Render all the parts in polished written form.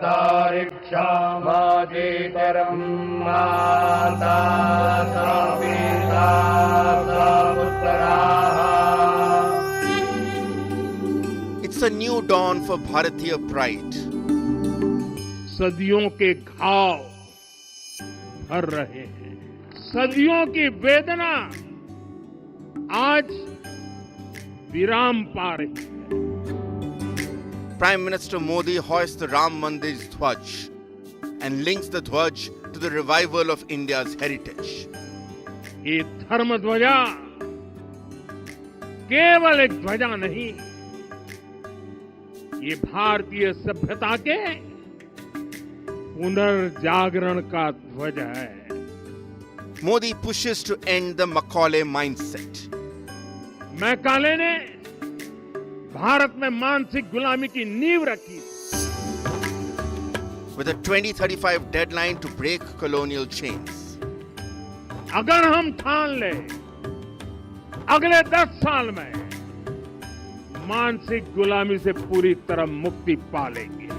अंतरिक्षामादितरं माता स पिता स पुत्राः. It's a new dawn for Bharatiya pride. सदियों के घाव भर रहे हैं. सदियों की वेदना आज विराम पा रही है. Prime Minister Modi hoists the Ram Mandir's Dhwaj and links the Dhwaj to the revival of India's heritage. ये धर्म ध्वजा केवल एक ध्वजा नहीं, ये भारतीय सभ्यता के पुनर्जागरण का ध्वज है. Modi pushes to end the Macaulay mindset. Macaulay ने भारत में मानसिक गुलामी की नींव रखी. With a 2035 deadline to break colonial chains. अगर हम ठान ले अगले 10 साल में मानसिक गुलामी से पूरी तरह मुक्ति पा लेंगे.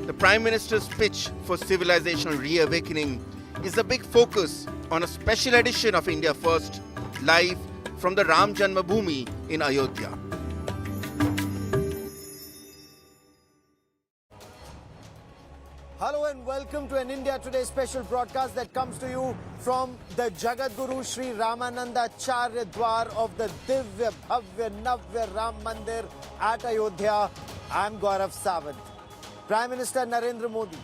The Prime Minister's pitch for civilizational reawakening is a big focus on a special edition of India First, live from the Ram Janmabhoomi in Ayodhya. Hello and welcome to an India Today special broadcast that comes to you from the Jagadguru Sri Ramananda Charya Dwar of the Divya Bhavya Navya Ram Mandir at Ayodhya. I'm Gaurav Sawant. Prime Minister Narendra Modi,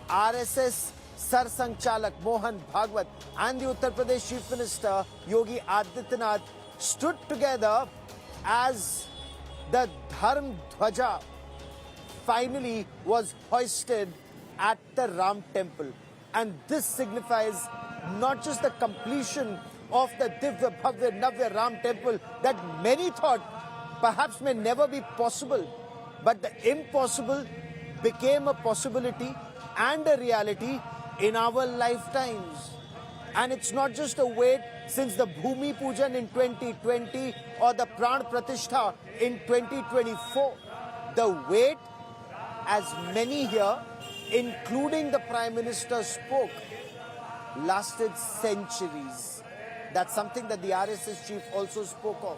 RSS Sarsanghchalak Mohan Bhagwat and the Uttar Pradesh Chief Minister Yogi Adityanath stood together as the Dharm Dhwaja finally was hoisted at the Ram Temple. And this signifies not just the completion of the Divya Bhavya Navya Ram Temple that many thought perhaps may never be possible, but the impossible became a possibility and a reality in our lifetimes. And it's not just a wait since the Bhumi Pujan in 2020 or the Pran Pratishtha in 2024. The wait, as many here, including the Prime Minister, spoke, lasted centuries. That's something that the RSS chief also spoke of.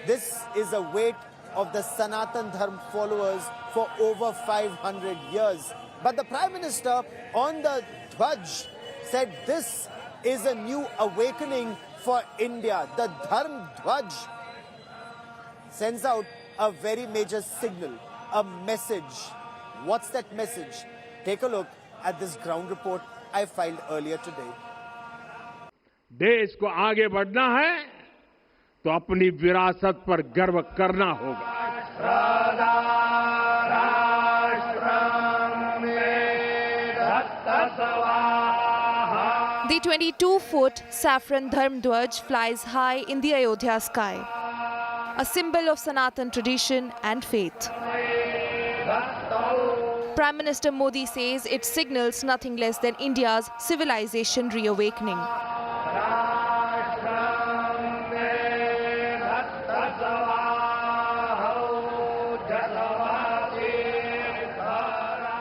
This is a wait of the Sanatan Dharma followers for over 500 years. But the Prime Minister on the Dhwaj said this is a new awakening for India. The Dharm Dhwaj sends out a very major signal, a message. What's that message? Take a look at this ground report I filed earlier today. देश को आगे बढ़ना है तो अपनी विरासत पर गर्व करना होगा. The 22-foot saffron Dharm Dhwaj flies high in the Ayodhya sky, a symbol of Sanatan tradition and faith. Prime Minister Modi says it signals nothing less than India's civilization reawakening.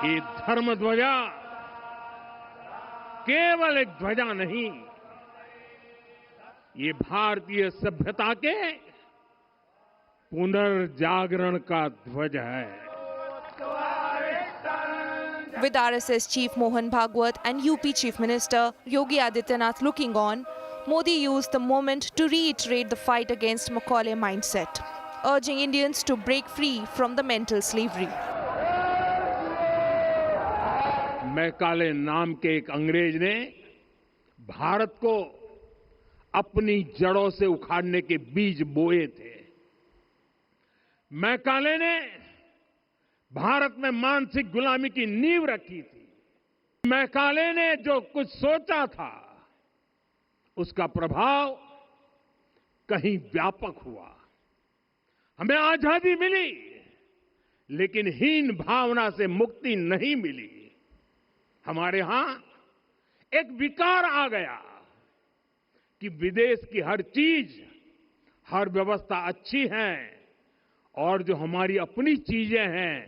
ये धर्म ध्वजा केवल एक ध्वजा नहीं, ये भारतीय सभ्यता के पुनर्जागरण का ध्वज है. With RSS Chief Mohan Bhagwat and UP Chief Minister Yogi Adityanath looking on, Modi used the moment to reiterate the fight against Macaulay mindset, urging Indians to break free from the mental slavery. Macaulay नाम के एक अंग्रेज ने भारत को अपनी जड़ों से उखाड़ने के बीज बोए थे. मैकाले ने भारत में मानसिक गुलामी की नींव रखी थी. मैकाले ने जो कुछ सोचा था उसका प्रभाव कहीं व्यापक हुआ. हमें आजादी मिली, लेकिन हीन भावना से मुक्ति नहीं मिली. हमारे यहां एक विकार आ गया कि विदेश की हर चीज, हर व्यवस्था अच्छी है और जो हमारी अपनी चीजें हैं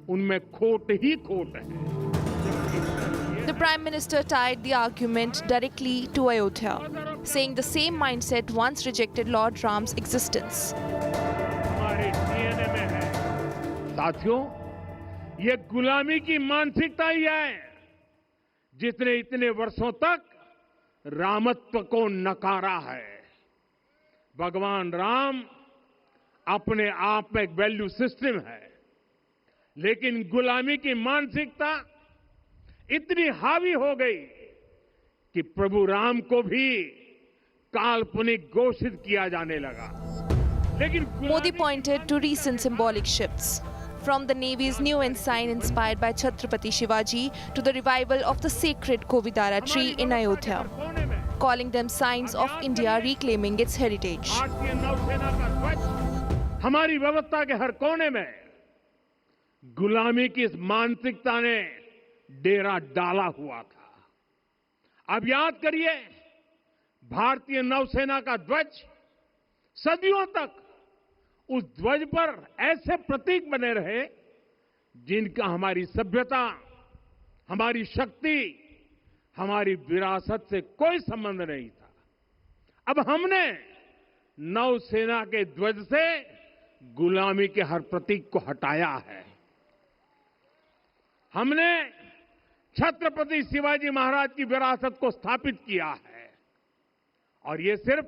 उनमें खोट ही खोट है। The Prime Minister tied the argument directly to Ayodhya, saying the same mindset once rejected Lord Ram's existence. हमारे डीएनए में है। साथियों, ये गुलामी की मानसिकता ही है जिसने इतने वर्षों तक रामत्व को नकारा है। भगवान राम अपने आप में एक वैल्यू सिस्टम है, लेकिन गुलामी की मानसिकता इतनी हावी हो गई कि प्रभु राम को भी काल्पनिक घोषित किया जाने लगा। लेकिन Modi pointed to recent symbolic shifts, from the Navy's new ensign inspired by Chhatrapati Shivaji to the revival of the sacred Kovidara tree in Ayodhya, calling them signs of India reclaiming its heritage. भारतीय नौसेना का ध्वज हमारी व्यवस्था के हर कोने में गुलामी की इस मानसिकता ने डेरा डाला हुआ था। अब याद करिए, भारतीय नौसेना का ध्वज सदियों तक उस ध्वज पर ऐसे प्रतीक बने रहे जिनका हमारी सभ्यता, हमारी शक्ति, हमारी विरासत से कोई संबंध नहीं था। अब हमने नौसेना के ध्वज से गुलामी के हर प्रतीक को हटाया है। हमने छत्रपति शिवाजी महाराज की विरासत को स्थापित किया है, और ये सिर्फ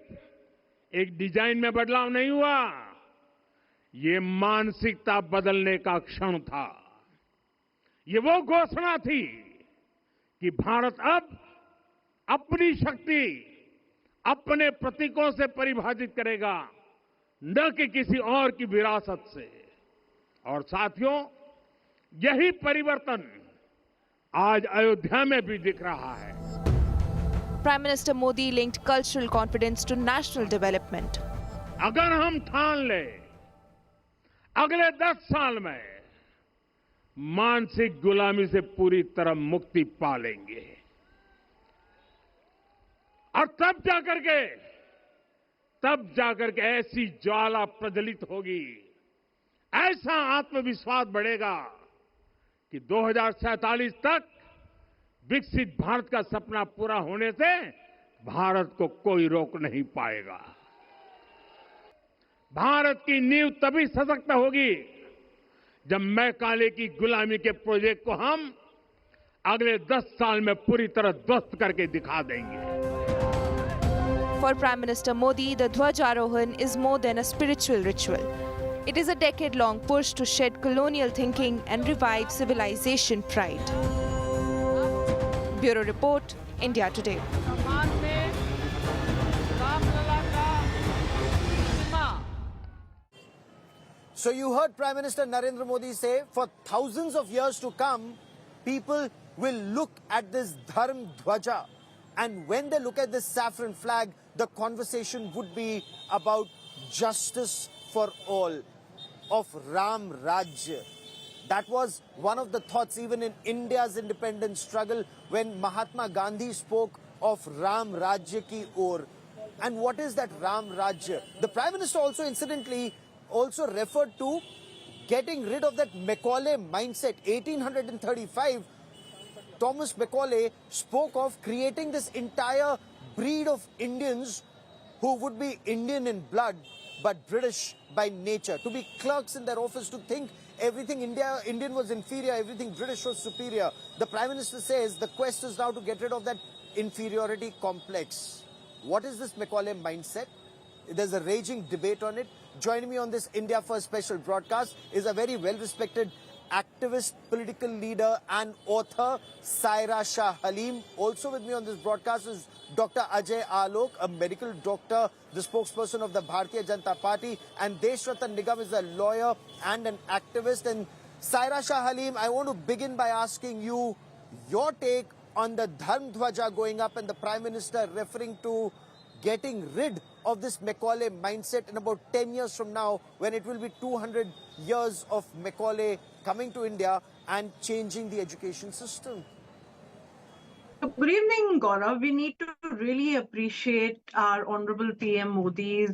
एक डिजाइन में बदलाव नहीं हुआ, ये मानसिकता बदलने का क्षण था। ये वो घोषणा थी कि भारत अब अपनी शक्ति अपने प्रतीकों से परिभाषित करेगा, न कि किसी और की विरासत से। और साथियों, यही परिवर्तन आज अयोध्या में भी दिख रहा है। Prime Minister Modi linked cultural confidence to national development. अगर हम ठान लें अगले 10 साल में मानसिक गुलामी से पूरी तरह मुक्ति पा लेंगे, और तब जाकर के ऐसी ज्वाला प्रज्वलित होगी, ऐसा आत्मविश्वास बढ़ेगा कि 2047 तक विकसित भारत का सपना पूरा होने से भारत को कोई रोक नहीं पाएगा। भारत की नींव तभी सशक्त होगी जब मैकाले की गुलामी के प्रोजेक्ट को हम अगले 10 साल में पूरी तरह ध्वस्त करके दिखा देंगे। For Prime Minister Modi, the Dhwaj Arohan is more than a spiritual ritual. It is a decade-long push to shed colonial thinking and revive civilization pride. Bureau Report, India Today. So you heard Prime Minister Narendra Modi say, for thousands of years to come, people will look at this Dharm Dhwaja. And when they look at this saffron flag, the conversation would be about justice for all, of Ram Rajya. That was one of the thoughts even in India's independence struggle when Mahatma Gandhi spoke of Ram Rajya ki or. And what is that Ram Rajya? The Prime Minister also incidentally also referred to getting rid of that Macaulay mindset. 1835, Thomas Macaulay spoke of creating this entire breed of Indians who would be Indian in blood but British by nature, to be clerks in their office, to think everything Indian was inferior, everything British was superior. The Prime Minister says the quest is now to get rid of that inferiority complex. What is this Macaulay mindset? There's a raging debate on it. Joining me on this India First special broadcast is a very well-respected activist, political leader and author, Saira Shah Halim. Also with me on this broadcast is Dr. Ajay Alok, a medical doctor, the spokesperson of the Bharatiya Janata Party, and Deshratan Nigam is a lawyer and an activist. And Saira Shah Halim, I want to begin by asking you your take on the Dharm Dhwaja going up and the Prime Minister referring to getting rid of this Macaulay mindset in about 10 years from now, when it will be 200 years of Macaulay coming to India and changing the education system. Good evening, Gaurav. We need to really appreciate our Honorable PM Modi's,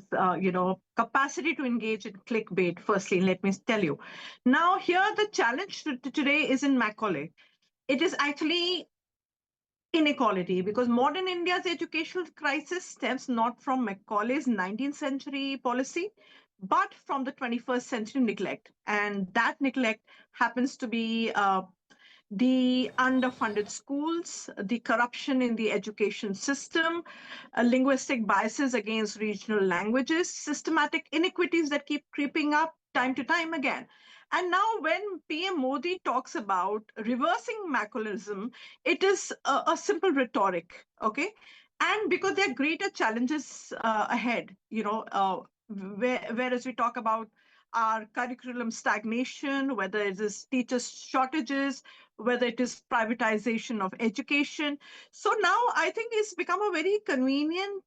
capacity to engage in clickbait. Firstly, let me tell you. Now, here the challenge today is in Macaulay. It is actually inequality because modern India's educational crisis stems not from Macaulay's 19th century policy, but from the 21st century neglect. And that neglect happens to be the underfunded schools, the corruption in the education system, linguistic biases against regional languages, systematic inequities that keep creeping up time to time again. And now, when PM Modi talks about reversing Macaulaysm, it is a simple rhetoric, okay? And because there are greater challenges ahead, whereas we talk about our curriculum stagnation, whether it is teacher shortages, whether it is privatization of education. So now I think it's become a very convenient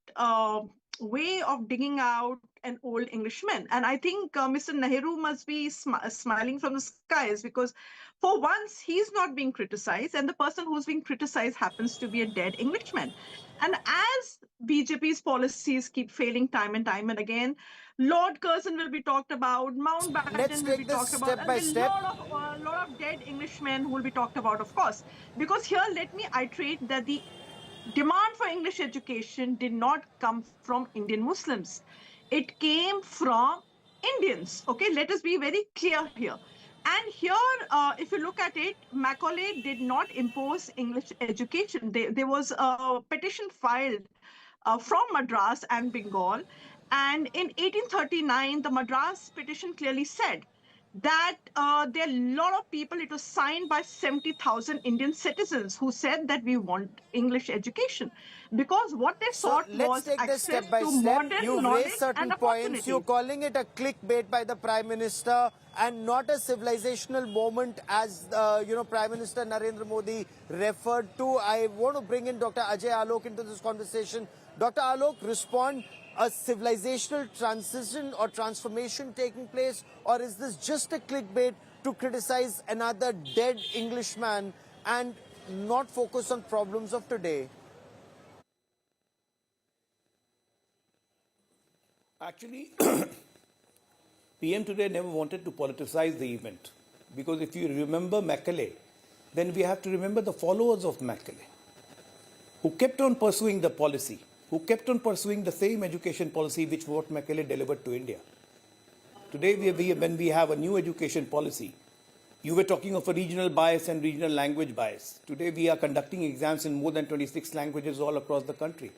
way of digging out an old Englishman. And I think Mr. Nehru must be smiling from the skies because for once he's not being criticized and the person who's being criticized happens to be a dead Englishman. And as BJP's policies keep failing time and time and again, Lord Curzon will be talked about, Mountbatten will be talked about, and a lot of dead Englishmen who will be talked about, of course. Because here, let me iterate that the demand for English education did not come from Indian Muslims. It came from Indians. Okay, let us be very clear here. And here, if you look at it, Macaulay did not impose English education. There was a petition filed from Madras and Bengal. And in 1839, the Madras petition clearly said that there are a lot of people, it was signed by 70,000 Indian citizens who said that we want English education. Because what they sought was access to modern knowledge and opportunity. You're calling it a clickbait by the Prime Minister and not a civilizational moment as, Prime Minister Narendra Modi referred to. I want to bring in Dr. Ajay Alok into this conversation. Dr. Alok, respond. A civilizational transition or transformation taking place, or is this just a clickbait to criticize another dead Englishman and not focus on problems of today? Actually, PM today never wanted to politicize the event, because if you remember Macaulay, then we have to remember the followers of Macaulay, who kept on pursuing the policy, who kept on pursuing the same education policy which what Macaulay delivered to India. Today, when we have a new education policy, you were talking of a regional bias and regional language bias. Today, we are conducting exams in more than 26 languages all across the country.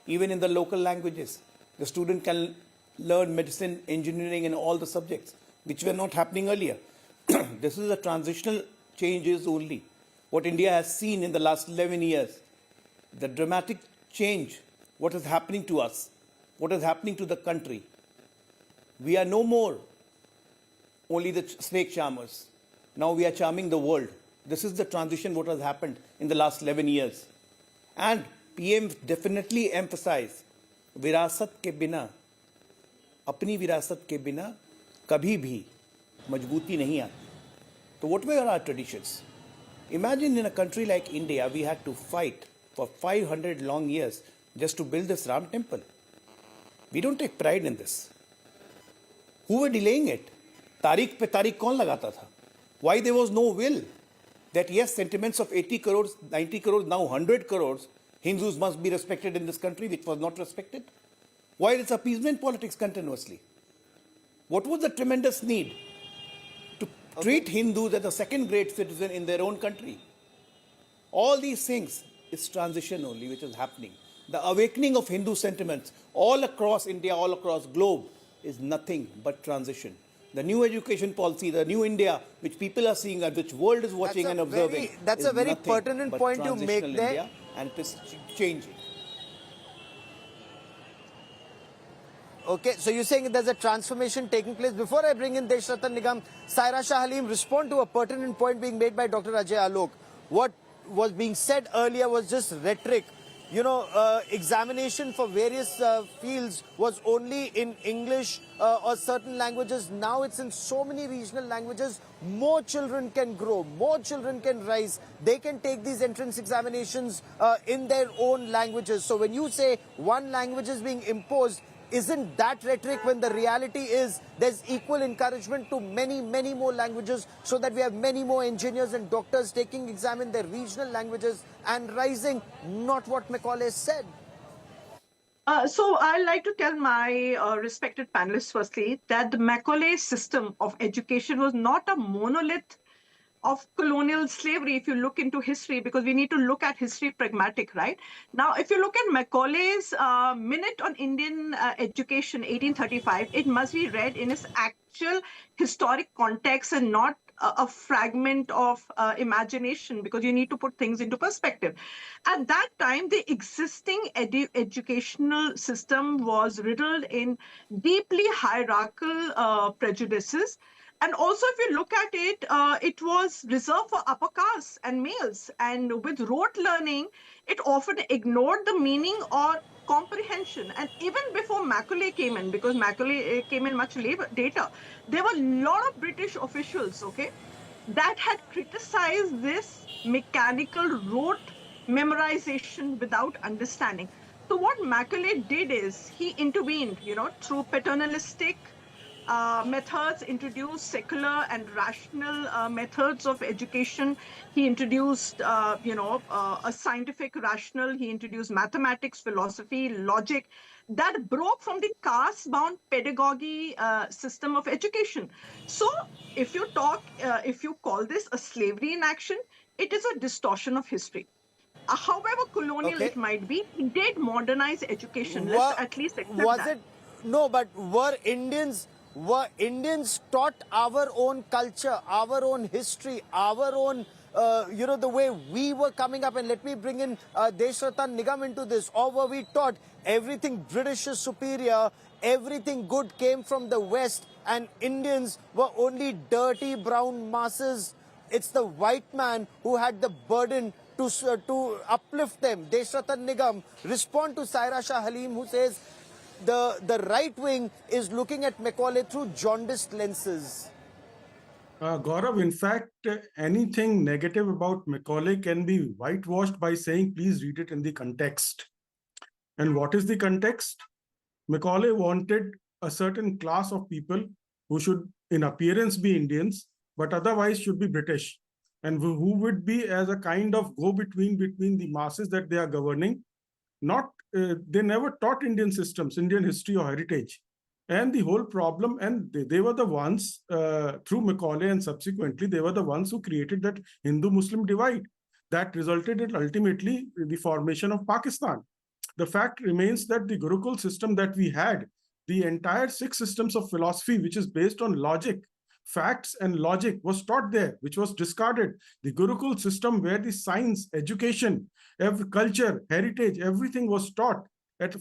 Even in the local languages, the student can learn medicine, engineering, and all the subjects, which were not happening earlier. This is a transitional changes only. What India has seen in the last 11 years, the dramatic change, what is happening to us, what is happening to the country. We are no more only the snake charmers. Now we are charming the world. This is the transition what has happened in the last 11 years. And PM definitely emphasized, विरासत के बिना, अपनी विरासत के बिना कभी भी मजबूती नहीं आती. So what were our traditions? Imagine in a country like India, we had to fight for 500 long years just to build this Ram temple. We don't take pride in this. Who were delaying it? Tariq pe tariq kaun lagata tha? Why there was no will? That yes, sentiments of 80 crores, 90 crores, now 100 crores, Hindus must be respected in this country, which was not respected. Why is appeasement politics continuously? What was the tremendous need to treat Hindus as a second-grade citizen in their own country? All these things is transition only, which is happening. The awakening of Hindu sentiments all across India, all across globe, is nothing but transition. The new education policy, the new India, which people are seeing and which world is watching and observing, that's a very pertinent point you make there. India, and it is changing. Okay, so you're saying there's a transformation taking place. Before I bring in Deshratan Nigam, Saira Shah Halim, respond to a pertinent point being made by Dr. Ajay Alok. What was being said earlier was just rhetoric. examination for various fields was only in English or certain languages. Now it's in so many regional languages. More children can grow, more children can rise. They can take these entrance examinations in their own languages. So when you say one language is being imposed, isn't that rhetoric when the reality is there's equal encouragement to many, many more languages so that we have many more engineers and doctors taking exam in their regional languages and rising, not what Macaulay said? So I'd like to tell my respected panelists firstly that the Macaulay system of education was not a monolith of colonial slavery if you look into history, because we need to look at history pragmatic, right? Now, if you look at Macaulay's Minute on Indian Education, 1835, it must be read in its actual historic context and not a fragment of imagination, because you need to put things into perspective. At that time, the existing educational system was riddled in deeply hierarchical prejudices. And also, if you look at it, it was reserved for upper castes and males. And with rote learning, it often ignored the meaning or comprehension. And even before Macaulay came in, because Macaulay came in much later, there were a lot of British officials, okay, that had criticized this mechanical rote memorization without understanding. So what Macaulay did is he intervened, through paternalistic methods, introduced secular and rational methods of education. He introduced, a scientific rational. He introduced mathematics, philosophy, logic that broke from the caste-bound pedagogy system of education. So if you call this a slavery in action, it is a distortion of history. However colonial it might be, it did modernize education. Let's at least accept that. But were Indians taught our own culture, our own history, our own, the way we were coming up? And let me bring in Deshratan Nigam into this. Or were we taught everything British is superior, everything good came from the West, and Indians were only dirty brown masses? It's the white man who had the burden to uplift them. Deshratan Nigam, respond to Saira Shah Halim, who says the right wing is looking at Macaulay through jaundiced lenses. Gaurav, in fact, anything negative about Macaulay can be whitewashed by saying, please read it in the context. And what is the context? Macaulay wanted a certain class of people who should, in appearance, be Indians, but otherwise should be British, and who would be as a kind of go-between between the masses that they are governing. They never taught Indian systems, Indian history or heritage. And the whole problem, and they were the ones, through Macaulay and subsequently, they were the ones who created that Hindu-Muslim divide that resulted in ultimately the formation of Pakistan. The fact remains that the Gurukul system that we had, the entire 6 systems of philosophy, which is based on logic, facts and logic, was taught there, which was discarded. The Gurukul system, where the science, education, culture, heritage, everything was taught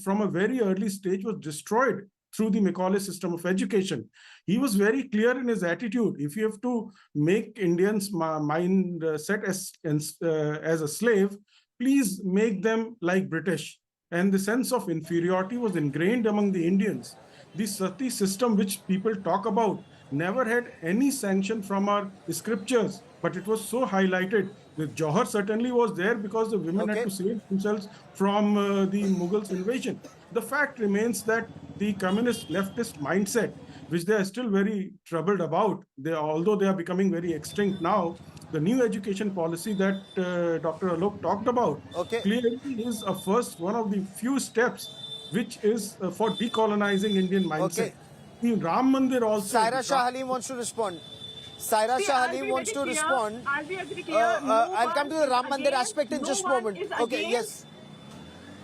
from a very early stage, was destroyed through the Macaulay system of education. He was very clear in his attitude. If you have to make Indians' mind set as a slave, please make them like British. And the sense of inferiority was ingrained among the Indians. The Sati system, which people talk about, never had any sanction from our scriptures, but it was so highlighted. The Johar certainly was there because the women had to save themselves from the Mughals' invasion. The fact remains that the communist leftist mindset, which they are still very troubled about, although they are becoming very extinct now, the new education policy that Dr. Alok talked about clearly is one of the few steps which is for decolonizing Indian mindset. The Ram Mandir also. Saira Shah Halim wants to respond. Saira Shah Halim wants to respond. I'll be very clear. I'll come to the Ram Mandir aspect in just a moment. Okay, yes.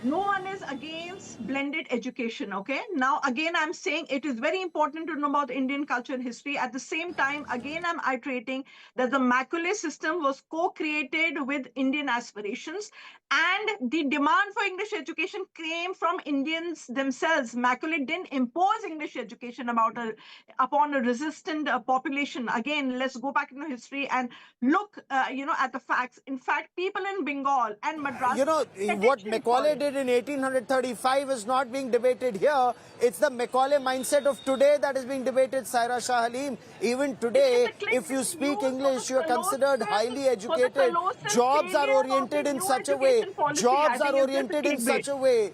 no one is against blended education. Okay, now again I'm saying it is very important to know about Indian culture and history. At the same time, again I'm iterating that the Macaulay system was co-created with Indian aspirations, and the demand for English education came from Indians themselves. Macaulay didn't impose English education upon a resistant population. Again, let's go back into history and look at the facts. In fact, people in Bengal and Madras, You know, what Macaulay did in 1835 is not being debated here. It's the Macaulay mindset of today that is being debated, Saira Shah Halim. Even today, if you speak English, you are considered highly educated. Jobs are oriented in such a way. Jobs are oriented in such a way.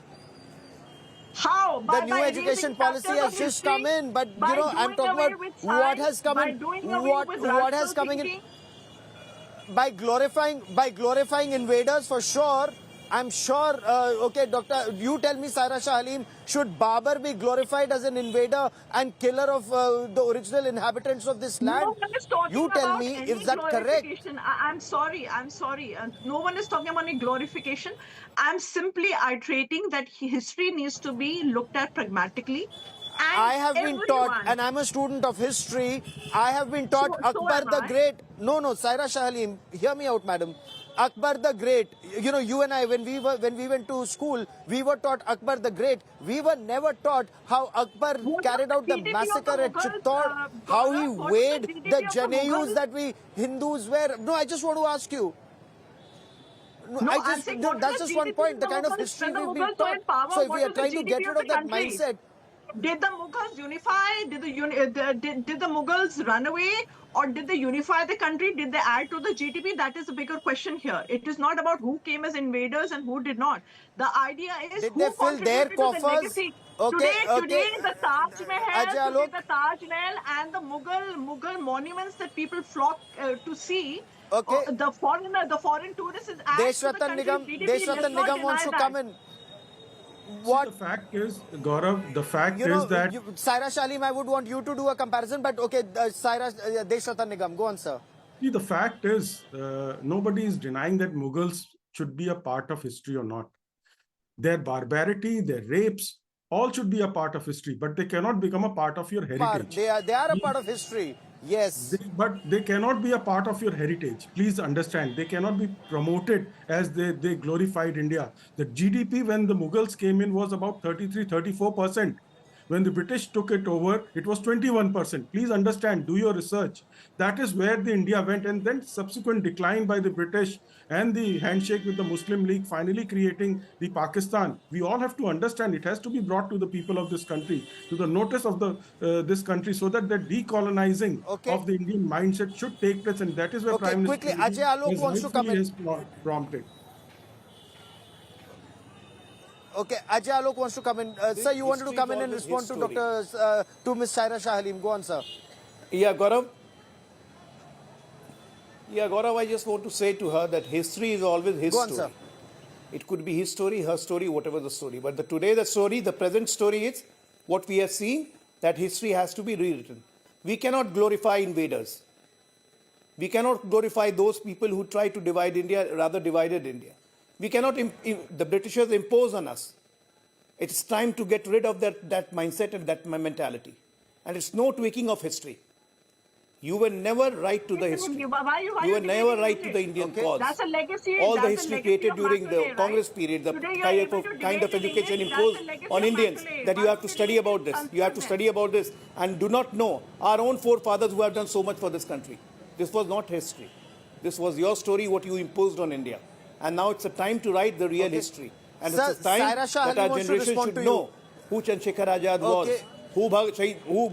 How? The new education policy has just come in, but you know, I'm talking about what has come in. What has come in by glorifying invaders for sure. I'm sure. Okay, Doctor, you tell me, Saira Shah Halim, should Babur be glorified as an invader and killer of the original inhabitants of this land? No one is talking You tell about me, any is that correct? glorification. I'm sorry. No one is talking about any glorification. I'm simply iterating that history needs to be looked at pragmatically. And I have been taught, everyone- and I'm a student of history, I have been taught So Akbar am the I. Great. No, Saira Shah Halim, hear me out, madam. Akbar the Great. You know, you and I, when we went to school, we were taught Akbar the Great. We were never taught how Akbar What carried was out the the GDP of massacre the at Mughals, Chittor, how he Gaurav? What was weighed the GDP the of the Janayus Mughals? that we Hindus wear. No, I just want to ask you. No, No, I I'm just, saying, no, what that's was just the one GDP point, of the the kind of Mughals? history When the we've been Mughals were in taught. power, So if what we are was the trying to GDP get rid of of the that country? mindset, Did the Mughals unify? Did the Mughals run away, or did they unify the country? Did they add to the GDP? That is a bigger question here. It is not about who came as invaders and who did not. The idea is did who they fill their contributed to the coffers? legacy. Okay, Today the Taj Ajay Mahal, Alok. and the Mughal monuments that people flock to see. Okay. The foreign tourists add to the country's GDP. Let's Deshwatan not Nigam wants deny to that. come in. See, the fact is, Gaurav, the fact You know, is that Saira Shah Halim, I would want you to do a comparison, but okay, Deshwatan Nigam, go on, sir. see, the fact is, nobody is denying that Mughals should be a part of history or not. Their barbarity, their rapes, all should be a part of history, but they cannot become a part of your heritage. They are a part of history. Yes. But they cannot be a part of your heritage. Please understand, they cannot be promoted as they glorified India. The GDP when the Mughals came in was about 33-34%. When the British took it over, it was 21%. Please understand, do your research. That is where the India went, and then subsequent decline by the British and the handshake with the Muslim League finally creating the Pakistan. We all have to understand it has to be brought to the people of this country, to the notice of this country, so that the decolonizing of the Indian mindset should take place, and that is where Prime Minister quickly, Ajay Alok wants to come in. has prompted. Okay, Ajay Alok wants to come in. Sir, you wanted to come in and respond to to Ms. Saira Shah Halim. Go on, sir. Yeah, Gaurav. I just want to say to her that history is always his Go on, story. sir. It could be his story, her story, whatever the story. But the present story is what we are seeing, that history has to be rewritten. We cannot glorify invaders. We cannot glorify those people who try to divide India, rather divided India. We cannot, the Britishers impose on us. It's time to get rid of that mindset and that mentality. And it's no tweaking of history. You were never right to the history. You were never right to the Indian cause. That's a legacy. All the that's a history legacy created of during the Macaulay, Congress right? period, the Today you are kind able of, to kind of debate in education English, imposed that's a legacy on of Indians, Macaulay. that you have Why to should study we about this. You have to concern study about this and do not know our own forefathers who have done so much for this country. This was not history. This was your story, what you imposed on India. And now it's a time to write the real history. And Sir, it's a time Saira Shah that Halim our wants to generation respond should to you. know who Chandrasekhar Azad was, Okay. who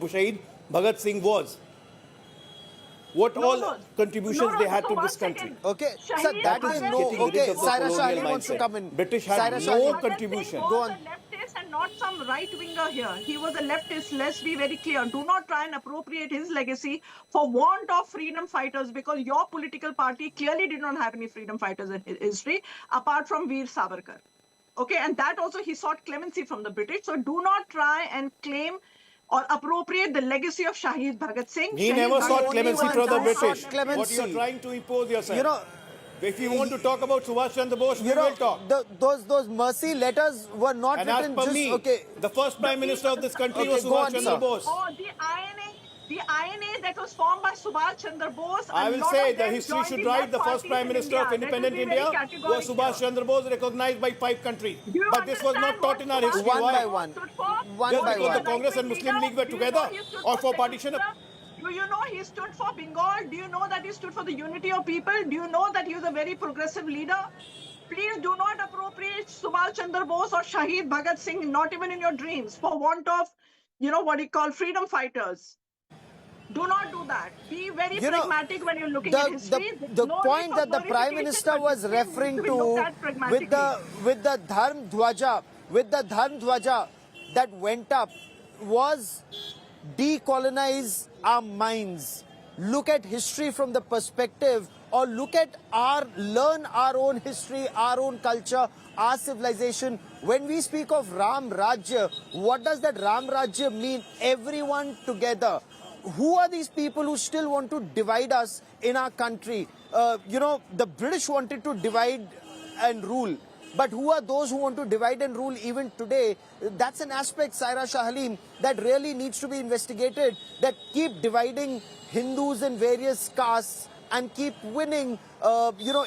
Shahid Bhagat Singh was, what all contributions they had to this country. Okay, Shahid sir, that Bhagat is Singh no. Getting rid Okay, of the Saira Shah colonial Halim wants to mindset. come in. British had Saira Shah no Halim. Bhagat Singh contribution. was Go on. a leftist and not some right winger here. He was a leftist. Let's be very clear. Do not try and appropriate his legacy for want of freedom fighters, because your political party clearly did not have any freedom fighters in history apart from Veer Savarkar. Okay, and that also he sought clemency from the British. So do not try and claim or appropriate the legacy of Shahid Bhagat Singh. He Shahid never Bhagat sought Singh clemency was from the a British. diehard What Clemency. you are trying to impose yourself. You know, If you want to talk about Subhash Chandra Bose, we you know, will talk. those mercy letters were not And as written per just me, okay. the first Prime Minister of this country Okay, was go on, Subhash Chandra sir. Bose. Oh, the INA that was formed by Subhash Chandra Bose. I a will lot say of the them history joined should the write left the first parties Prime in Minister of Let me independent be very India was categorical Subhash here. Chandra Bose, recognized by 5 countries. Do you But this was not understand taught what in our Subhash history. One Why? by Chandra one. Bose stood for? One Just by because one. the Congress and Right-wing Muslim leader, League were do you know together he stood or for partition of... secularism? Do you know he stood for Bengal? Do you know that he stood for the unity of people? Do you know that he was a very progressive leader? Please do not appropriate Subhash Chandra Bose or Shahid Bhagat Singh, not even in your dreams, for want of, what you call freedom fighters. Do not do that. Be very You know, pragmatic when you're looking at history. There's the no point need for that the Prime glorification, Minister but was history needs referring be looked to at pragmatically. with the Dharm Dhwaja that went up was decolonize our minds, look at history from the perspective, or learn our own history, our own culture, our civilization. When we speak of Ram Rajya, what does that Ram Rajya mean? Everyone together. Who are these people who still want to divide us in our country? The British wanted to divide and rule. But who are those who want to divide and rule even today? That's an aspect, Saira Shah Halim, that really needs to be investigated, that keep dividing Hindus in various castes and keep winning.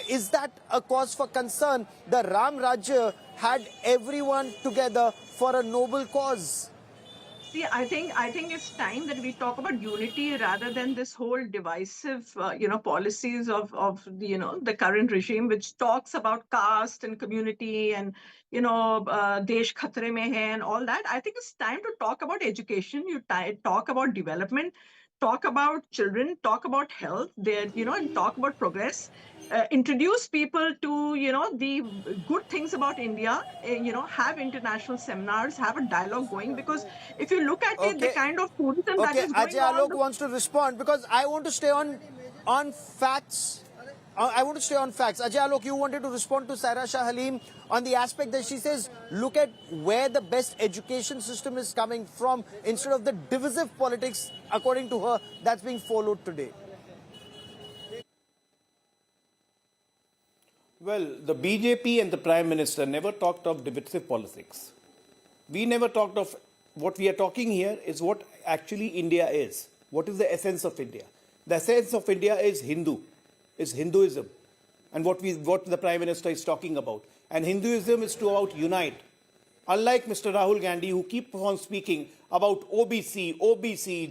Is that a cause for concern? The Ram Rajya had everyone together for a noble cause. See, I think it's time that we talk about unity rather than this whole divisive, policies of the current regime, which talks about caste and community and desh khatre mein hai and all that. I think it's time to talk about education. Talk about development, talk about children, talk about health. And talk about progress. Introduce people to the good things about India. Have international seminars, have a dialogue going, because if you look at it, the Okay. kind of tourism that Okay, is going Ajay on. Alok wants to respond because I want to stay on facts. I want to stay on facts. Ajay Alok, you wanted to respond to Saira Shah Halim on the aspect that she says, look at where the best education system is coming from instead of the divisive politics, according to her, that's being followed today. Well, the BJP and the Prime Minister never talked of divisive politics. We never talked of... What we are talking here is what actually India is. What is the essence of India? The essence of India is Hinduism. And what the Prime Minister is talking about. And Hinduism is to unite. Unlike Mr. Rahul Gandhi, who keeps on speaking about OBC,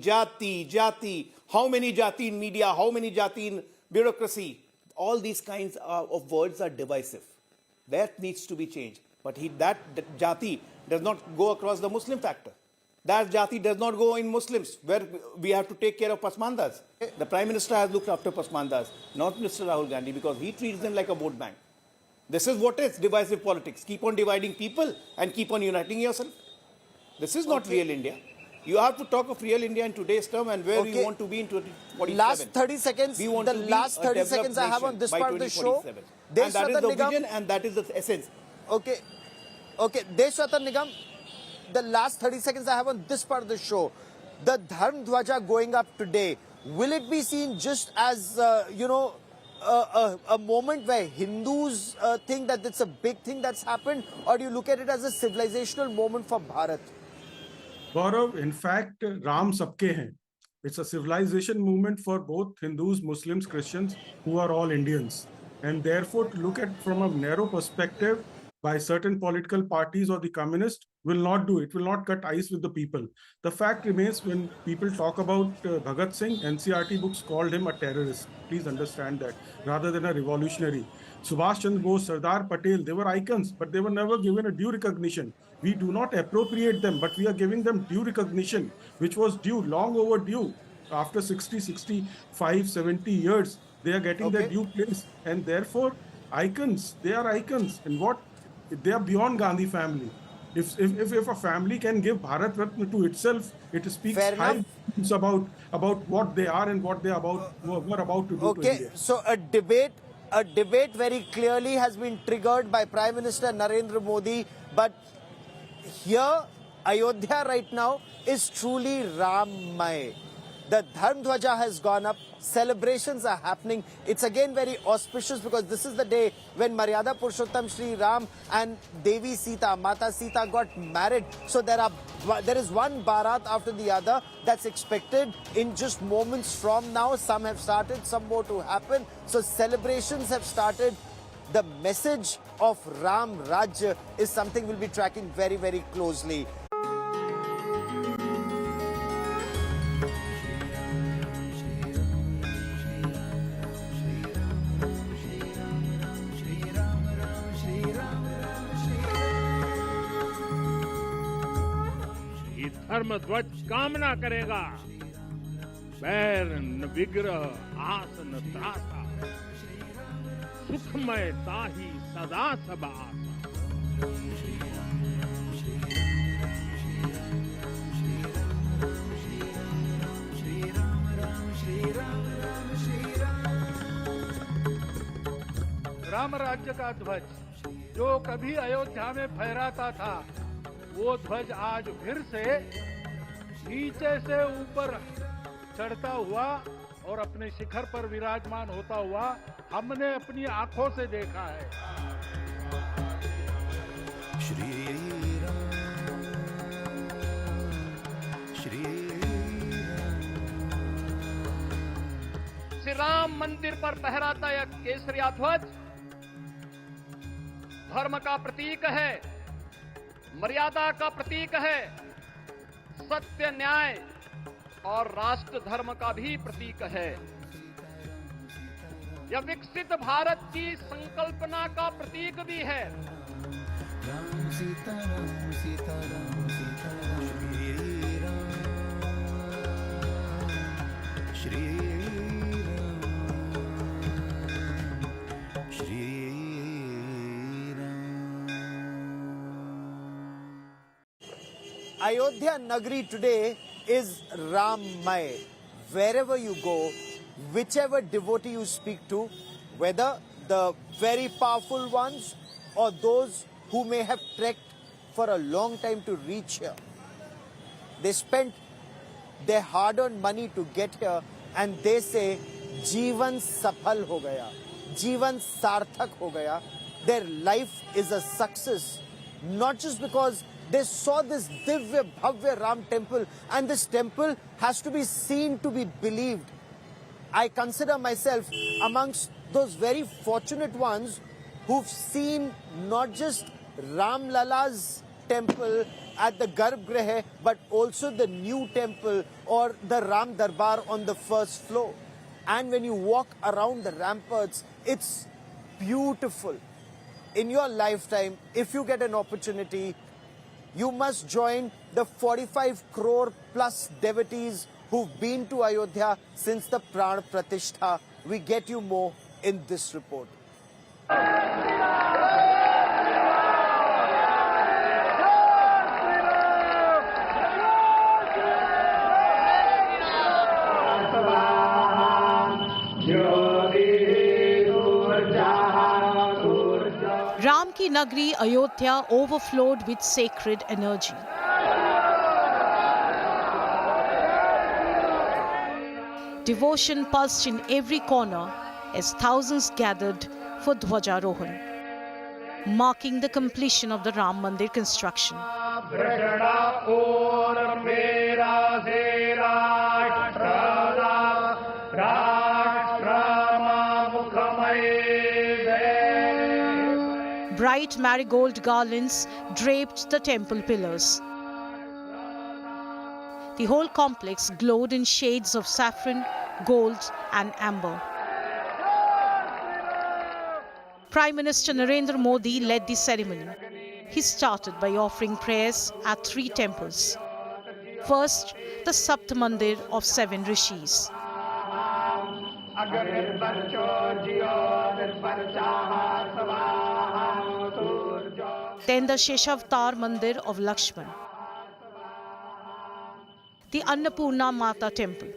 Jati, how many Jati in media, how many Jati in bureaucracy. All these kinds of words are divisive. That needs to be changed. But that Jati does not go across the Muslim factor. That Jati does not go in Muslims, where we have to take care of Pasmandas. The Prime Minister has looked after Pasmandas, not Mr. Rahul Gandhi, because he treats them like a vote bank. This is what is divisive politics. Keep on dividing people and keep on uniting yourself. This is not real India. You have to talk of real India in today's term and where you want to be in 2047. Last 30 seconds. We want the to be last a 30 developed seconds I have on nation this by part of the show. 2047. And that is the vision and that is the essence. Okay. Deshwatan Nigam, the last 30 seconds I have on this part of the show. The Dharm Dhwaja going up today, will it be seen just as, a moment where Hindus think that it's a big thing that's happened, or do you look at it as a civilizational moment for Bharat? Gaurav, in fact, Ram sabke hain. It's a civilization movement for both Hindus, Muslims, Christians, who are all Indians. And therefore, to look at from a narrow perspective by certain political parties or the communists will not do. It will not cut ice with the people. The fact remains, when people talk about Bhagat Singh, NCERT books called him a terrorist. Please understand that, rather than a revolutionary. Subhash Chandra Bose, Sardar Patel, they were icons, but they were never given a due recognition. We do not appropriate them, but we are giving them due recognition, which was due, long overdue. After 60, 65, 70 years, they are getting their due place. And therefore, icons, they are icons. And what? They are beyond Gandhi family. If a family can give Bharat Ratna to itself, it speaks high about what they are and what they are were about to do to India. So a debate very clearly has been triggered by Prime Minister Narendra Modi, but here Ayodhya right now is truly Rammay. The Dharm Dhwaja has gone up. Celebrations are happening. It's again very auspicious because this is the day when Maryada Purushottam Shri Ram and Devi Sita, Mata Sita got married. So there is one Bharat after the other that's expected in just moments from now. Some have started, some more to happen. So celebrations have started. The message of Ram Rajya is something we'll be tracking very, very closely. ये धर्म ध्वज कामना करेगा, बैर न विग्रह आस न त्रासा, सुखमय ताहि सदा सब आसा। राम राज्य का ध्वज जो कभी अयोध्या में फहराता था, वो ध्वज आज फिर से नीचे से ऊपर चढ़ता हुआ और अपने शिखर पर विराजमान होता हुआ हमने अपनी आंखों से देखा है। श्री राम मंदिर पर फहराता यह केसरिया ध्वज धर्म का प्रतीक है, मर्यादा का प्रतीक है, सत्य न्याय और राष्ट्र धर्म का भी प्रतीक है। यह विकसित भारत की संकल्पना का प्रतीक भी है। Ram Sita Ram Sita Ram Sita Shri Ram Shri Ayodhya Nagari today is Rammay. Wherever you go, whichever devotee you speak to, whether the very powerful ones or those who may have trekked for a long time to reach here, they spent their hard-earned money to get here and they say, Jeevan Safal ho gaya, Jeevan Sarthak ho gaya. Their life is a success, not just because they saw this Divya Bhavya Ram temple, and this temple has to be seen to be believed. I consider myself amongst those very fortunate ones who've seen not just Ram Lala's temple at the Garbhagriha, but also the new temple or the Ram Darbar on the first floor. And when you walk around the ramparts, it's beautiful. In your lifetime, if you get an opportunity, you must join the 45 crore plus devotees who've been to Ayodhya since the Pran Pratishtha. We get you more in this report. Ram ki Nagri Ayodhya overflowed with sacred energy. Devotion pulsed in every corner as thousands gathered for Dhwajarohan, marking the completion of the Ram Mandir construction. Bright marigold garlands draped the temple pillars. The whole complex glowed in shades of saffron, gold, and amber. Prime Minister Narendra Modi led the ceremony. He started by offering prayers at 3 temples. First, the Sapt Mandir of 7 Rishis. Then the Sheshavtar Mandir of Lakshman. The Annapurna Mata temple.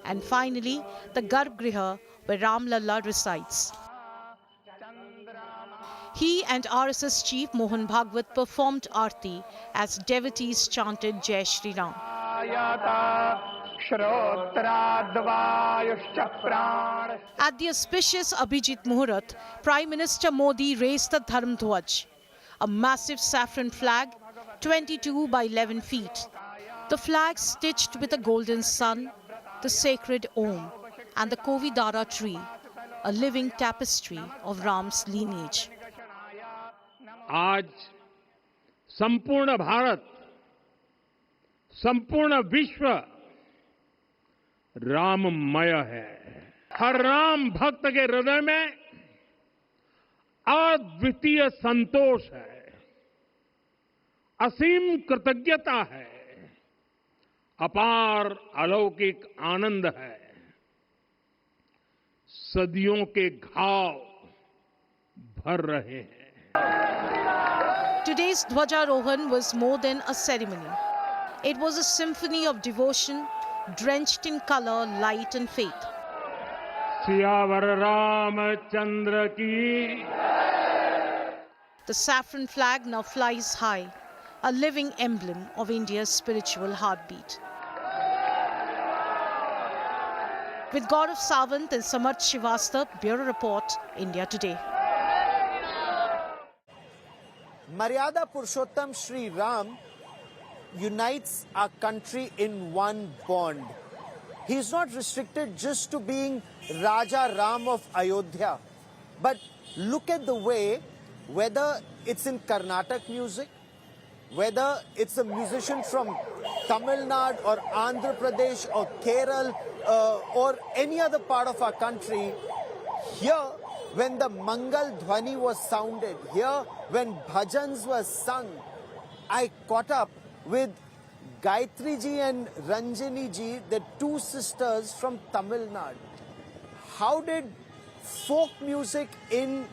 And finally, the Garbhagriha where Ram Lalla resides. He and RSS chief Mohan Bhagwat performed Aarti as devotees chanted Jai Shri Ram. श्रोत्राद्वायुश्च प्राण. At the auspicious Abhijit Muhurat, Prime Minister Modi raised the Dharm Dhwaj, a massive saffron flag 22 by 11 feet. The flag stitched with a golden sun, the sacred Om, and the Kovidara tree, a living tapestry of Ram's lineage. आज संपूर्ण भारत, संपूर्ण विश्व राममय है. हर राम भक्त के हृदय में अद्वितीय संतोष है, असीम कृतज्ञता है, अपार अलौकिक आनंद है. सदियों के घाव भर रहे हैं. Today's Dhwajarohan was more than a ceremony. It was a symphony of devotion, drenched in color, light and faith. Siyavar Ramchandra की. The saffron flag now flies high, a living emblem of India's spiritual heartbeat. With Gaurav Sawant and Samarth Srivastava, Bureau Report, India Today. Maryada Purushottam Shri Ram unites our country in one bond. He is not restricted just to being Raja Ram of Ayodhya. But look at the way, whether it's in Carnatic music, whether it's a musician from Tamil Nadu or Andhra Pradesh or Kerala or any other part of our country, here when the Mangal Dhwani was sounded, here when bhajans were sung, I caught up with Gayatri ji and Ranjani ji, the two sisters from Tamil Nadu. How did folk music in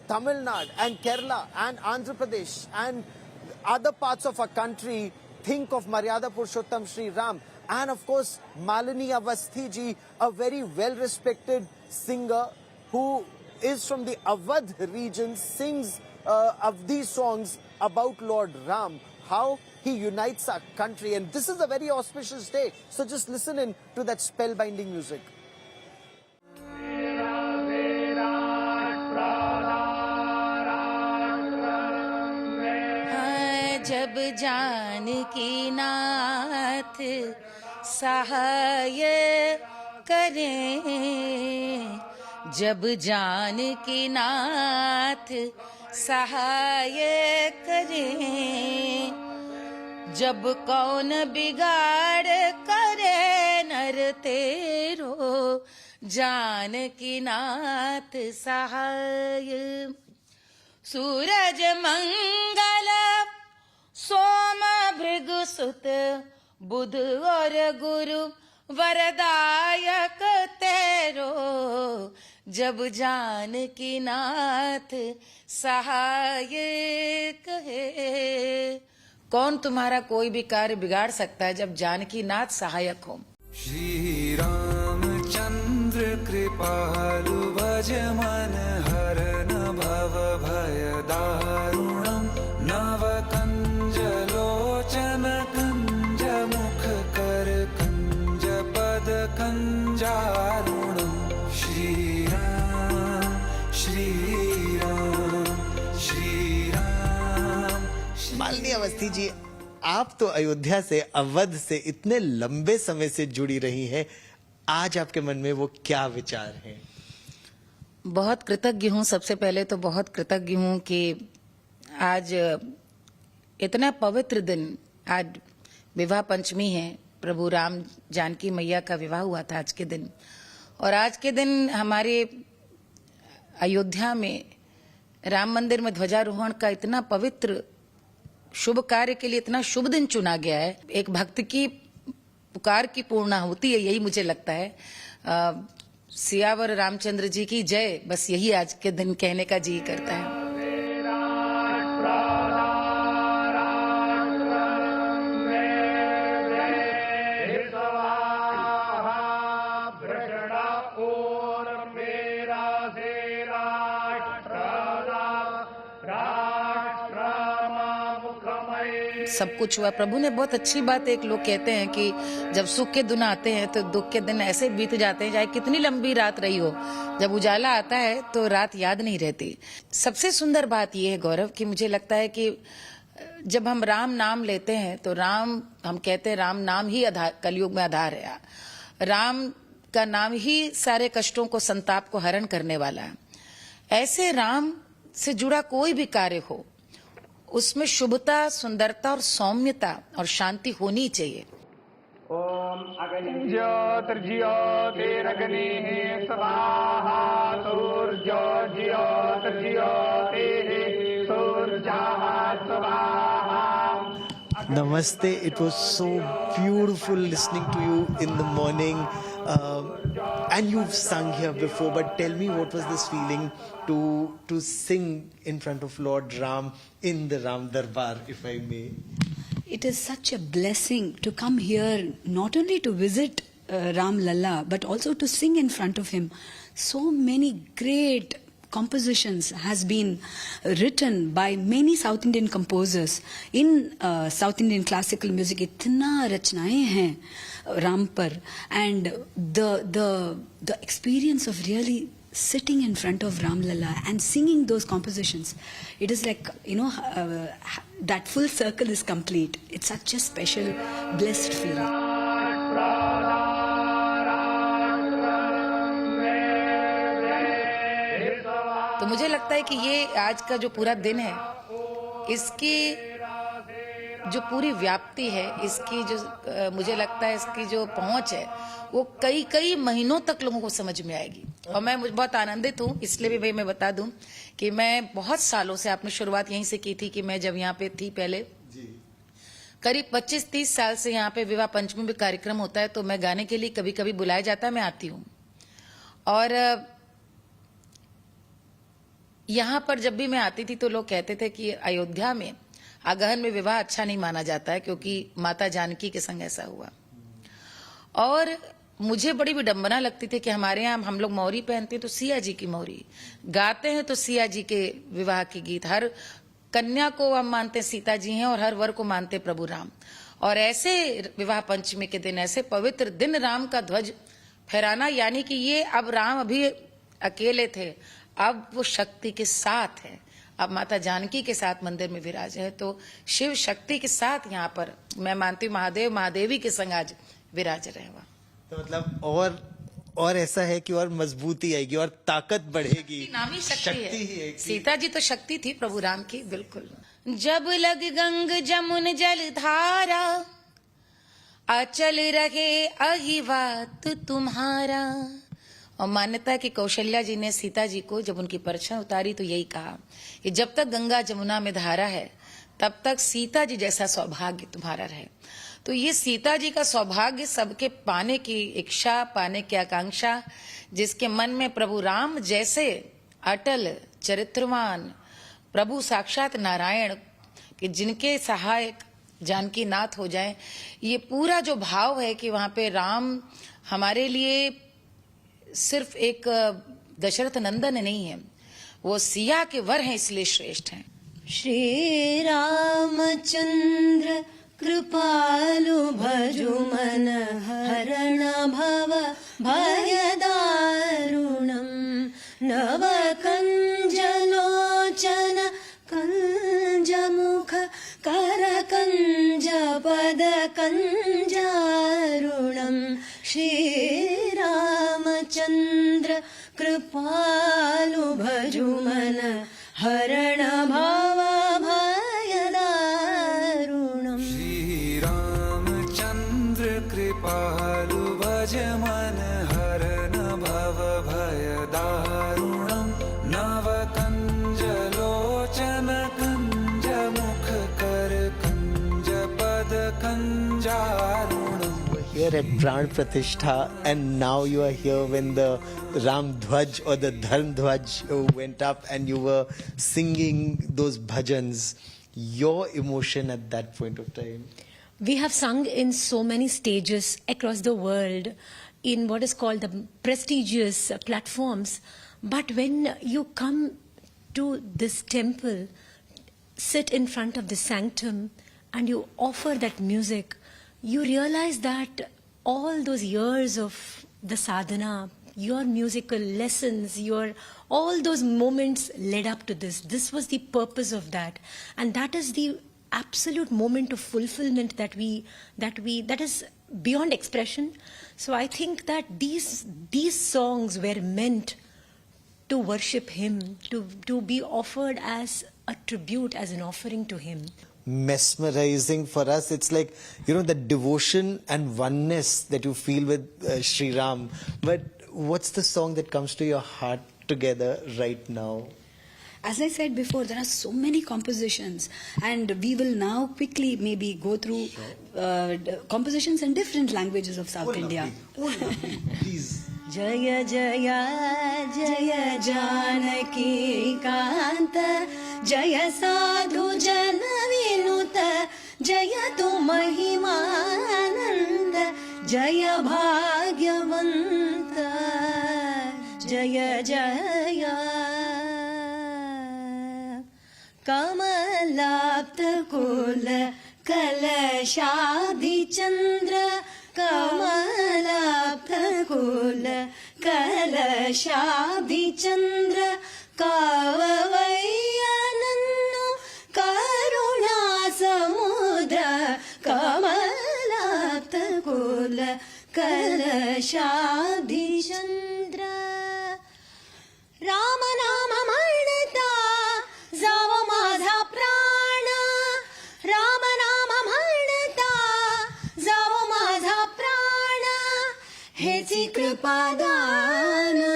Tamil Nadu and Kerala and Andhra Pradesh and other parts of our country think of Maryada Purushottam Shri Ram? And of course, Malini Awasthi ji, a very well-respected singer who is from the Awadh region, sings of these songs about Lord Ram, how he unites our country. And this is a very auspicious day. So just listen in to that spellbinding music. जब जानकी नाथ सहाय करें, जब जानकी नाथ सहाय करें, जब कौन बिगाड़ करे नर तेरो, जानकी नाथ सहाय. सूरज मंगल सोम भृगु सुत, बुध और गुरु वरदायक तेरो, जब जानकी नाथ सहायक है. कौन तुम्हारा कोई भी कार्य बिगाड़ सकता है जब जानकी नाथ सहायक हो. श्री रामचंद्र कृपालु भज मन हरन भव भय दारुणम, नव कंज लोचन कंज मुख कर कंज पद कंजारुणम. श्री राम श्री राम श्री राम. मालिनी अवस्थी जी, आप तो अयोध्या से, अवध से इतने लंबे समय से जुड़ी रही हैं. आज आपके मन में वो क्या विचार हैं? बहुत कृतज्ञ हूँ. सबसे पहले तो बहुत कृतज्ञ हूँ कि आज इतना पवित्र दिन, आज विवाह पंचमी है. प्रभु राम जानकी मैया का विवाह हुआ था आज के दिन. और आज के दिन हमारे अयोध्या में राम मंदिर में ध्वजारोहण का इतना पवित्र शुभ कार्य के लिए इतना शुभ दिन चुना गया है. एक भक्त की पुकार की पूर्णाहुति है, यही मुझे लगता है. सियावर रामचंद्र जी की जय, बस यही आज के दिन कहने का जी करता है. सब कुछ हुआ। प्रभु ने बहुत अच्छी बात, एक लोग कहते हैं कि जब सुख के दिन आते हैं तो दुख के दिन ऐसे बीत जाते हैं, चाहे कितनी लंबी रात रही हो, जब उजाला आता है तो रात याद नहीं रहती। सबसे सुंदर बात यह है गौरव कि मुझे लगता है कि जब हम राम नाम लेते हैं तो राम, हम कहते हैं राम नाम ही आधार, कलयुग में आधार है। राम का नाम ही सारे कष्टों को, संताप को हरण करने वाला है। ऐसे राम से जुड़ा कोई भी कार्य हो, उसमें शुभता, सुंदरता और सौम्यता और शांति होनी चाहिए। ओम ज्योतिर्ज्योतिरग्निः स्वाहा सूर्योज्योतिर्ज्योतिः सूर्यः स्वाहा। Namaste. It was so beautiful listening to you in the morning. And you've sung here before, but tell me, what was this feeling to sing in front of Lord Ram in the Ram Darbar, if I may? It is such a blessing to come here, not only to visit Ram Lalla, but also to sing in front of him. So many great compositions has been written by many South Indian composers in South Indian classical music. इतना रचनाएं हैं राम पर, and the experience of really sitting in front of Ram Lalla and singing those compositions, it is like, that full circle is complete. It's such a special, blessed feeling. तो मुझे लगता है कि ये आज का जो पूरा दिन है, इसकी जो पूरी व्याप्ति है, इसकी जो मुझे लगता है इसकी जो पहुंच है, वो कई कई महीनों तक लोगों को समझ में आएगी। और मैं बहुत आनंदित हूँ, इसलिए भी भाई मैं बता दूं कि मैं बहुत सालों से, आपने शुरुआत यहीं से की थी कि मैं जब यहाँ पे थी पहले, करीब 25-30 साल से यहाँ पे विवाह पंचमी में कार्यक्रम होता है, तो मैं गाने के लिए कभी कभी बुलाया जाता है, मैं आती हूँ। और यहाँ पर जब भी मैं आती थी तो लोग कहते थे कि अयोध्या में आगहन में विवाह अच्छा नहीं माना जाता है, क्योंकि माता जानकी के संग ऐसा हुआ। और मुझे बड़ी विडंबना लगती थी कि हमारे यहाँ हम लोग मौरी पहनते हैं तो सिया जी की मौरी, गाते हैं तो सिया जी के विवाह के गीत, हर कन्या को हम मानते सीता जी हैं और हर वर को मानते प्रभु राम। और ऐसे विवाह पंचमी के दिन, ऐसे पवित्र दिन राम का ध्वज फहराना, यानी कि ये अब राम अभी अकेले थे, अब वो शक्ति के साथ है, अब माता जानकी के साथ मंदिर में विराज है, तो शिव शक्ति के साथ यहाँ पर मैं मानती हूँ महादेव महादेवी के संग आज विराज रहे हुआ। तो मतलब और ऐसा है कि और मजबूती आएगी और ताकत बढ़ेगी। नाम ही शक्ति है। सीता जी तो शक्ति थी प्रभु राम की, बिल्कुल। जब लग गंग जमुन जल धारा, अचल रहे अहिवात तुम्हारा। और मान्यता है कि कौशल्या जी ने सीता जी को जब उनकी परछन उतारी तो यही कहा कि जब तक गंगा जमुना में धारा है, तब तक सीता जी जैसा सौभाग्य तुम्हारा रहे। तो ये सीता जी का सौभाग्य सबके पाने की इच्छा, पाने की आकांक्षा, जिसके मन में प्रभु राम जैसे अटल चरित्रवान प्रभु साक्षात नारायण, कि जिनके सहायक जानकी नाथ हो जाए, ये पूरा जो भाव है कि वहां पे राम हमारे लिए सिर्फ एक दशरथ नंदन नहीं है, वो सिया के वर हैं, इसलिए श्रेष्ठ हैं। श्री रामचंद्र कृपालु भजु मन हरण भव भय दारुणम, नव कंजलोचन कंज मुख कर कंज पद कंजारुणम। श्री रामचंद्र कृपालु भजु मन हरण भव भय दारुणम। श्री रामचंद्र कृपालु भज मन हरण भव भय दारुणम, नव कंज लोचन कंज मुख कर कंज पद कंजारुणम। Here at Pran Pratishtha, and now you are here when the Ram Dhwaj or the Dharm Dhwaj went up and you were singing those bhajans. Your emotion at that point of time? We have sung in so many stages across the world in what is called the prestigious platforms. But when you come to this temple, sit in front of the sanctum and you offer that music, you realize that all those years of the sadhana, your musical lessons, all those moments led up to this. This was the purpose of that. And that is the absolute moment of fulfillment that is beyond expression. So I think that these songs were meant to worship him, to be offered as a tribute, as an offering to him. Mesmerizing for us. It's like, the devotion and oneness that you feel with Sri Ram. But what's the song that comes to your heart together right now? As I said before, there are so many compositions, and we will now quickly maybe go through compositions in different languages of South India. Please. Jaya Jaya Jaya Janaki Kanta Jaya Sadhu Jana Vinuta Jaya Tu Mahimananda Jaya Bhagyavanta Jaya Jaya Kamalapta Kula Kalashadhi Chandra Kamalapta Kula Kalashadhi Chandra Kavavayanannu Karuna Samudra Kamalapta Kula Kalashadhi Chandra Ramanama Marnata Zava Madha Prana Ramanama Marnata Zava Madha Prana Heti Kripadana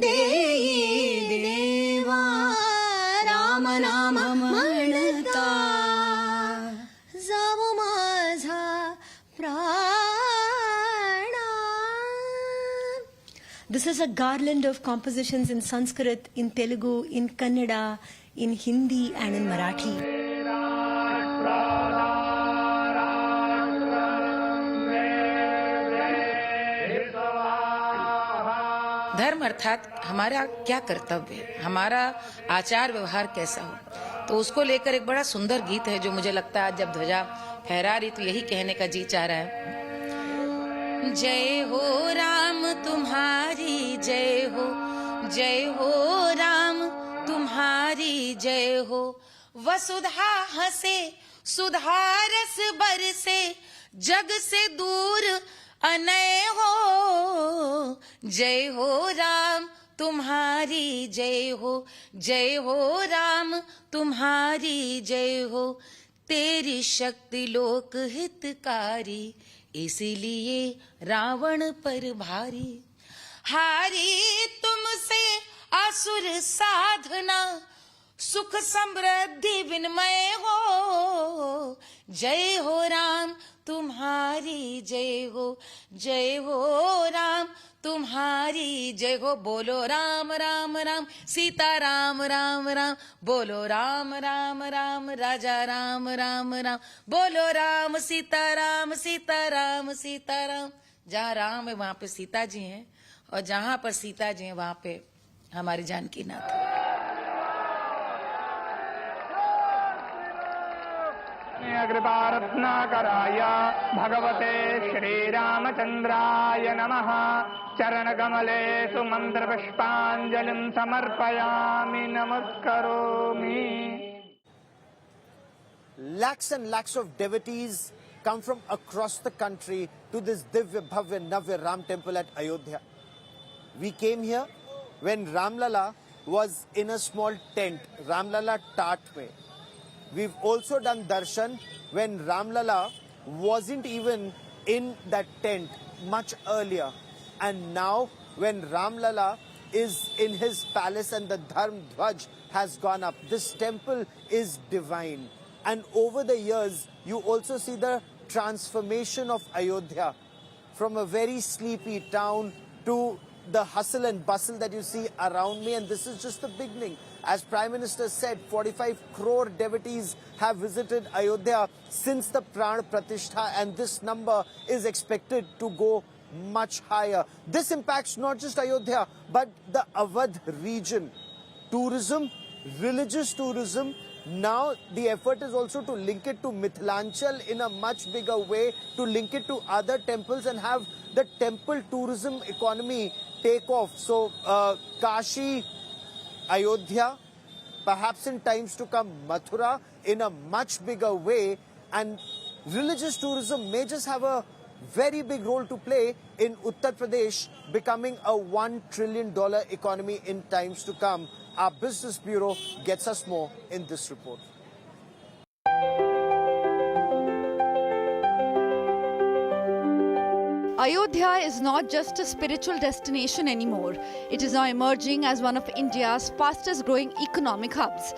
Deyi Deva Ramanama Marnata Zava Madha Prana. This is a garland of compositions in Sanskrit, in Telugu, in Kannada, in Hindi and in Marathi. धर्म अर्थात हमारा क्या कर्तव्य है, हमारा आचार व्यवहार कैसा हो, तो उसको लेकर एक बड़ा सुंदर गीत है जो मुझे लगता है आज जब ध्वजा फहरा रही तो यही कहने का जी चाह रहा है। जय हो राम तुम्हारी जय हो राम तुम्हारी जय हो, वसुधा हंसे सुधा रस बरसे जग से दूर अनय हो। जय हो राम तुम्हारी जय हो राम तुम्हारी जय हो, तेरी शक्ति लोक हितकारी इसलिए रावण पर भारी। हारी तुमसे असुर साधना सुख समृद्धि विनमय हो। जय हो राम तुम्हारी जय हो राम तुम्हारी जय हो। बोलो राम राम राम सीता राम राम राम, बोलो राम राम राम राजा राम राम राम, बोलो राम सीता राम सीता राम सीता राम। जहाँ राम है वहाँ पे सीता जी हैं, और जहाँ पर सीता जी हैं वहाँ पे हमारी जानकी नाथ। कृपारत्नाकराय भगवते श्रीरामचन्द्राय नमः। चरणकमलेषु मन्त्रपुष्पाञ्जलिं समर्पयामि नमस्करोमि। Lakhs and lakhs of devotees come from across the country to this Divya Bhavya Navya Ram temple at Ayodhya. We came here when Ramlala was in a small tent, Ramlala Tat mein. We've also done darshan when Ramlala wasn't even in that tent much earlier. And now when Ramlala is in his palace and the Dharm Dhwaj has gone up, this temple is divine. And over the years, you also see the transformation of Ayodhya from a very sleepy town to the hustle and bustle that you see around me. And this is just the beginning. As Prime Minister said, 45 crore devotees have visited Ayodhya since the Pran Pratishtha, and this number is expected to go much higher. This impacts not just Ayodhya, but the Awadh region. Tourism, religious tourism, Now the effort is also to link it to Mithilanchal in a much bigger way, to link it to other temples and have the temple tourism economy take off. So Kashi, Ayodhya, perhaps in times to come Mathura in a much bigger way, and religious tourism may just have a very big role to play in Uttar Pradesh becoming a $1 trillion economy in times to come. Our Business Bureau gets us more in this report. Ayodhya is not just a spiritual destination anymore. It is now emerging as one of India's fastest growing economic hubs.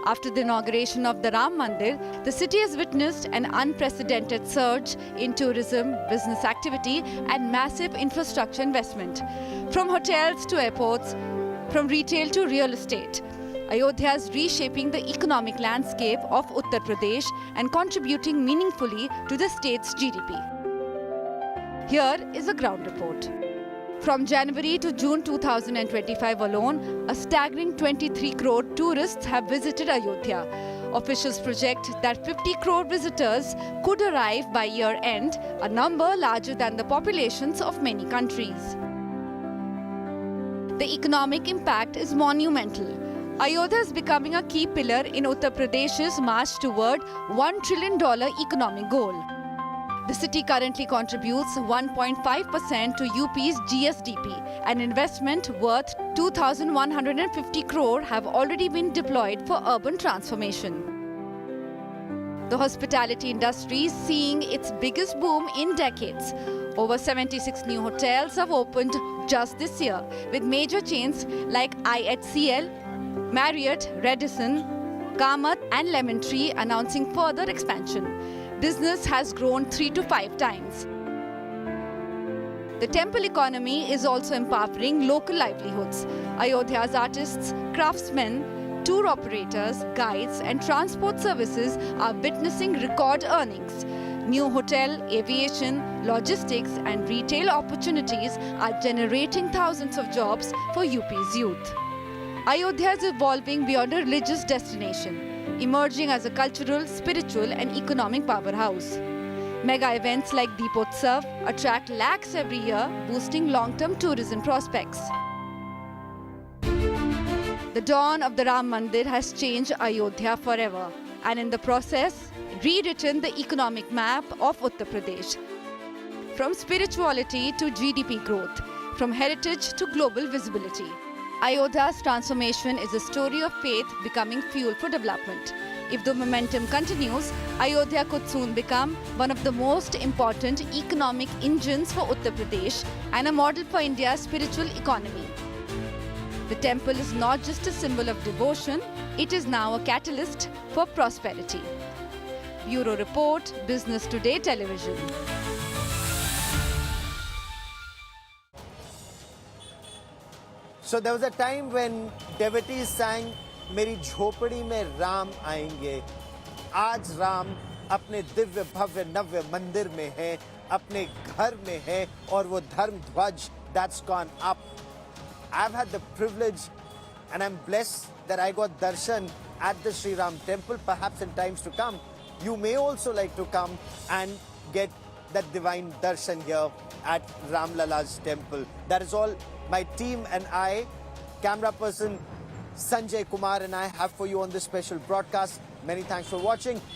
After the inauguration of the Ram Mandir, the city has witnessed an unprecedented surge in tourism, business activity and massive infrastructure investment. From hotels to airports, from retail to real estate, Ayodhya is reshaping the economic landscape of Uttar Pradesh and contributing meaningfully to the state's GDP. Here is a ground report. From January to June 2025 alone, a staggering 23 crore tourists have visited Ayodhya. Officials project that 50 crore visitors could arrive by year end, a number larger than the populations of many countries. The economic impact is monumental. Ayodhya is becoming a key pillar in Uttar Pradesh's march toward $1 trillion economic goal. The city currently contributes 1.5% to UP's GSDP. An investment worth 2,150 crore have already been deployed for urban transformation. The hospitality industry is seeing its biggest boom in decades. Over 76 new hotels have opened just this year, with major chains like IHCL, Marriott, Radisson, Kamath and Lemon Tree announcing further expansion. Business has grown 3 to 5 times. The temple economy is also empowering local livelihoods. Ayodhya's artists, craftsmen, tour operators, guides and transport services are witnessing record earnings. New hotel, aviation, logistics and retail opportunities are generating thousands of jobs for UP's youth. Ayodhya is evolving beyond a religious destination, emerging as a cultural, spiritual and economic powerhouse. Mega events like Deepotsav attract lakhs every year, boosting long-term tourism prospects. The dawn of the Ram Mandir has changed Ayodhya forever and in the process, rewritten the economic map of Uttar Pradesh. From spirituality to GDP growth, from heritage to global visibility. Ayodhya's transformation is a story of faith becoming fuel for development. If the momentum continues, Ayodhya could soon become one of the most important economic engines for Uttar Pradesh and a model for India's spiritual economy. The temple is not just a symbol of devotion, it is now a catalyst for prosperity. Bureau Report, Business Today Television. So there was a time when devotees sang, "Meri झोपड़ी में राम आएंगे." आज राम अपने दिव्य भव्य नव्य मंदिर में है, अपने घर में है और वो धर्म ध्वज that's gone up. I've had the privilege and I'm blessed that I got darshan at the Sri Ram temple. Perhaps in times to come, you may also like to come and get that divine darshan here at Ram Lala's temple. That is all my team and I, camera person Sanjay Kumar and I have for you on this special broadcast. Many thanks for watching.